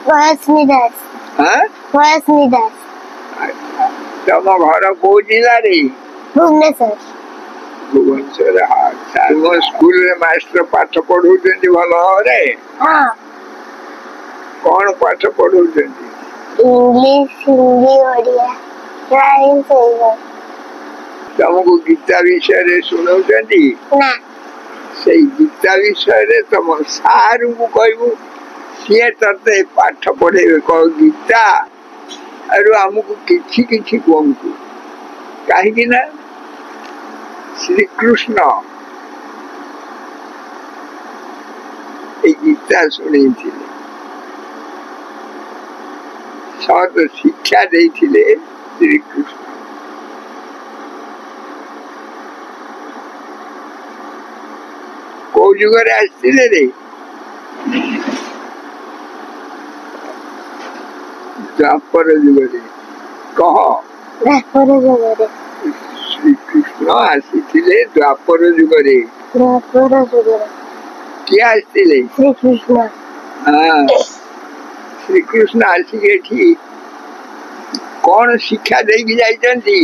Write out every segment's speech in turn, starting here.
वयस्मी दास। हाँ वयस्मी दास। तुम घर को जिला रे भुवनेश्वर। भुवनेश्वर। हाँ मो स्कूल रे मास्टर पाठ पढ़ू भल रे। हाँ कौन पाठ पढ़ू? इंग्लिश हिंदी ओडिया राइम्स तुमको गीता विषय शुणु ना से गीता विषय तुम सारू को कहबू सी ते पाठ पढ़े कह गीता आरु आमको किछि किछि कहतु कहीं ना श्रीकृष्ण गीता शुणी सत शिक्षा देथिले श्रीकृष्ण। को जुगरे आसथिले रे? द्वापर जुगरे। कह द्वापर जुगरे श्रीकृष्ण आसीथिले द्वापर जुगरे। द्वापर जुगरे किए आसथिले? श्रीकृष्ण। हाँ श्रीकृष्ण आसिके कौन शिक्षा देकी जाइछन्ति?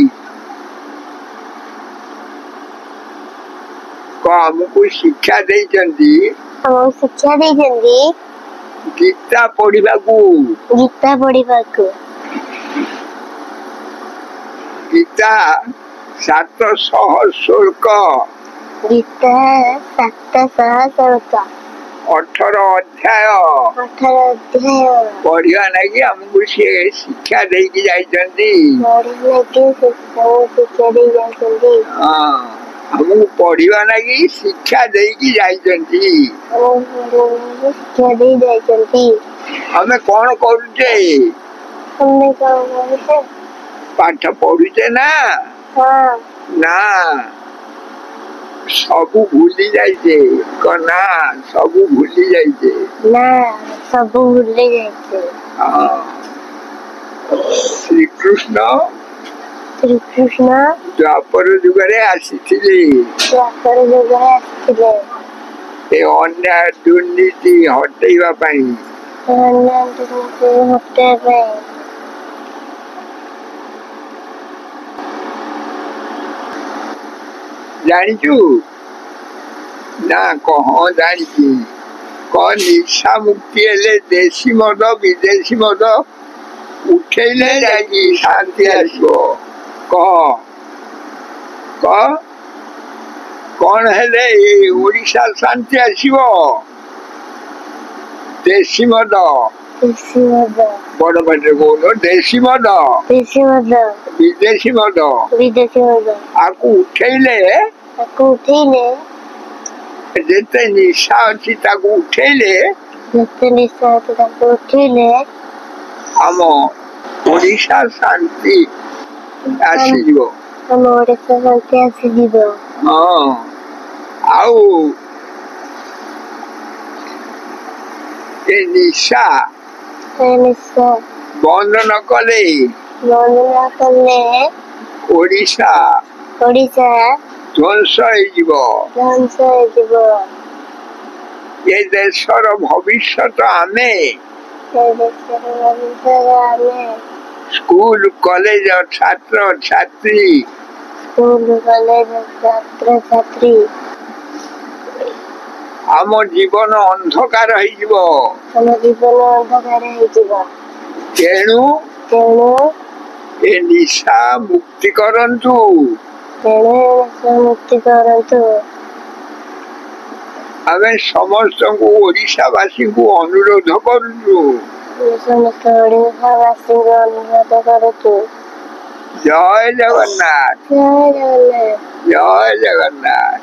हमको शिक्षा देइछन्ति। हमको शिक्षा देइछन्ति गीता पढ़िबाकू। गीता पढ़िबाकू। गीता 700 श्लोक। गीता 700 श्लोक 18 अध्याय। 18 अध्याय पढ़िया नाकि हमको से शिक्षा देकी जाइछन्ति। पढ़िया नाकि शिक्षा देकी जाइछन्ति। हाँ हमको पढ़िया नाकि शिक्षा देकी जाइछन्ति। शिक्षा दे जाइछन्ति। हमें कौन करूचे? हमें कौन करूचे? पाठ पढ़ुचे ना। हाँ ना सबू भूली जाइछे। कना सबू भूली जाइछे। ना सबू भूली जाइछे। हाँ श्रीकृष्ण श्रीकृष्ण द्वापर जुगरे आसीथिले। द्वापर जुगरे आसीथिले ए अन्याय दुर्नीति हटेइबा पई। अन्याय दुर्नीति हटेइबा पई। जानिचु ना कह जानिची कह निशा मुक्ति हेले देशी मद विदेशी मद उठेले जाकी शांति आसो। कह कह कौन हेले ओडिशा शांति आसीबो? देशी मद। देशी मद बड़ बाटे कोन देशी मद। देशी मद विदेशी मद। विदेशी मद आकु उठेले जेते निशा अछि ताकू उठेले। जेते निशा अछि ताकू उठेले हम ओडिशा शांति आसीबो। हम ओडिशा शांति आसीबो। हाँ आउ ए निशा बंद न कले ओडिशा ध्वंस ये देशर भविष्य आमे स्कूल कॉलेज छात्र छात्री आम जीवन अंधकार तेणु ए निशा मुक्ति करंतु। आमे समस्त को ओडिशावासी को अनुरोध करूँ। जय जगन्नाथ। जय जगन्नाथ।